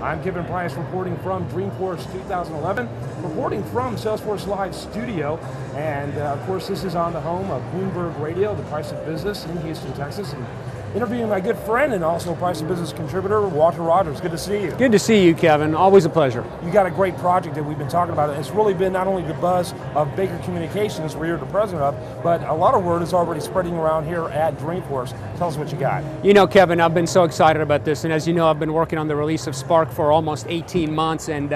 I'm Kevin Price reporting from Dreamforce 2011, reporting from Salesforce Live Studio, and of course this is on the home of Bloomberg Radio, the Price of Business in Houston, Texas, and interviewing my good friend and also Price of Business contributor, Walter Rogers. Good to see you. Good to see you, Kevin. Always a pleasure. You got a great project that we've been talking about. It's really been not only the buzz of Baker Communications, where you're the president of, but a lot of word is already spreading around here at Dreamforce. Tell us what you got. You know, Kevin, I've been so excited about this, and as you know, I've been working on the release of Spark for almost 18 months, and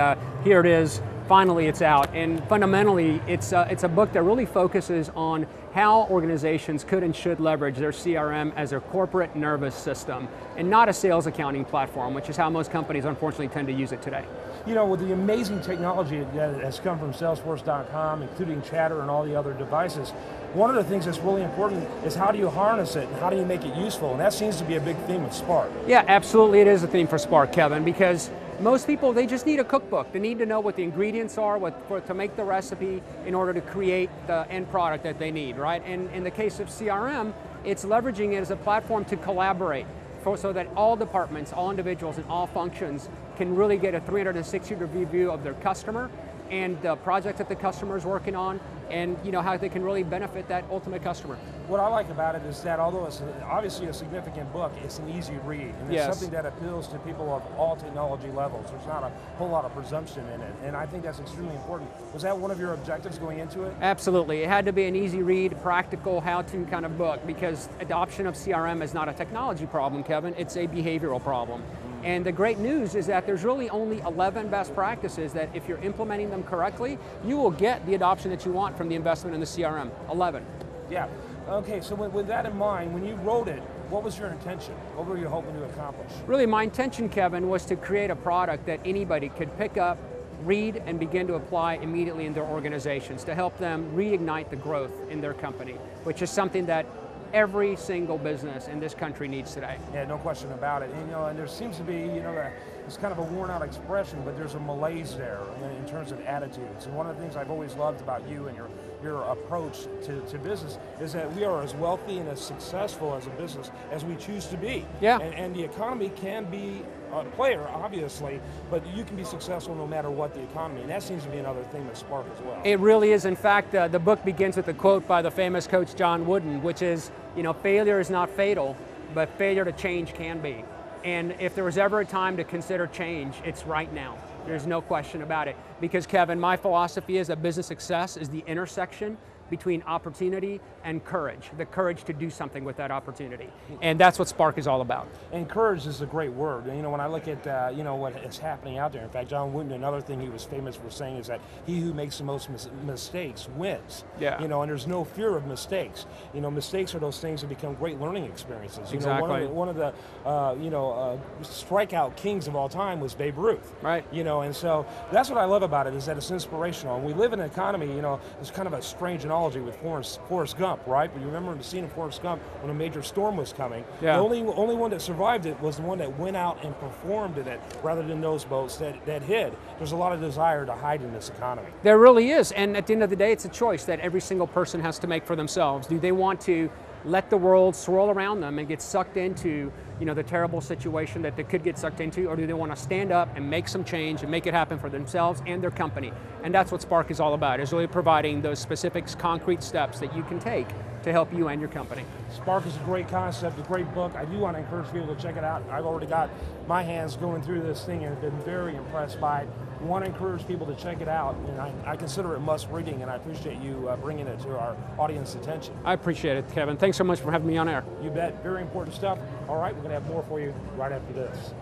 here it is. Finally, it's out, and fundamentally, it's a book that really focuses on how organizations could and should leverage their CRM as their corporate nervous system, and not a sales accounting platform, which is how most companies unfortunately tend to use it today. You know, with the amazing technology that has come from Salesforce.com, including Chatter and all the other devices, one of the things that's really important is how do you harness it and how do you make it useful, and that seems to be a big theme of Spark. Yeah, absolutely, it is a theme for Spark, Kevin, because most people, they just need a cookbook. They need to know what the ingredients are to make the recipe in order to create the end product that they need, right? And in the case of CRM, it's leveraging it as a platform to collaborate so that all departments, all individuals, and all functions can really get a 360-degree view of their customer and the project that the customer is working on, and you know how they can really benefit that ultimate customer. What I like about it is that although it's obviously a significant book, it's an easy read, and it's something that appeals to people of all technology levels. There's not a whole lot of presumption in it, and I think that's extremely important. Was that one of your objectives going into it? Absolutely, it had to be an easy read, practical, how-to kind of book, because adoption of CRM is not a technology problem, Kevin, it's a behavioral problem. And the great news is that there's really only 11 best practices that if you're implementing them correctly, you will get the adoption that you want from the investment in the CRM, 11. Yeah, okay, so with that in mind, when you wrote it, what was your intention? What were you hoping to accomplish? Really, my intention, Kevin, was to create a product that anybody could pick up, read, and begin to apply immediately in their organizations to help them reignite the growth in their company, which is something that every single business in this country needs today. Yeah, no question about it. And, you know, and there seems to be, you know, it's kind of a worn out expression, but there's a malaise there in terms of attitudes. And one of the things I've always loved about you and your approach to business is that we are as wealthy and as successful as a business as we choose to be. Yeah. And the economy can be a player, obviously, but you can be successful no matter what the economy, and that seems to be another thing that Spark as well. It really is. In fact, the book begins with a quote by the famous coach John Wooden, which is, you know, failure is not fatal, but failure to change can be. And if there was ever a time to consider change, it's right now. There's no question about it. Because Kevin, my philosophy is that business success is the intersection between opportunity and courage, the courage to do something with that opportunity. And that's what Spark is all about. And courage is a great word. And, you know, when I look at, you know, what is happening out there, in fact, John Wooden, another thing he was famous for saying is that he who makes the most mistakes wins. Yeah. You know, and there's no fear of mistakes. You know, mistakes are those things that become great learning experiences. You exactly. know, one of the strikeout kings of all time was Babe Ruth. Right. You know, and so that's what I love about it, is that it's inspirational. And we live in an economy, you know, it's kind of a strange analogy with Forrest Gump, right? But you remember the scene of Forrest Gump when a major storm was coming. Yeah. The only one that survived it was the one that went out and performed in it, rather than those boats that hid. There's a lot of desire to hide in this economy. There really is, and at the end of the day, it's a choice that every single person has to make for themselves. Do they want to let the world swirl around them and get sucked into, you know, the terrible situation that they could get sucked into, or do they want to stand up and make some change and make it happen for themselves and their company? And that's what Spark is all about, is really providing those specific concrete steps that you can take to help you and your company. Spark is a great concept, a great book. I do want to encourage people to check it out. I've already got my hands going through this thing and have been very impressed by it. I want to encourage people to check it out, and I consider it must reading, and I appreciate you bringing it to our audience attention. I appreciate it, Kevin. Thanks so much for having me on air. You bet. Very important stuff. All right, we're going to have more for you right after this.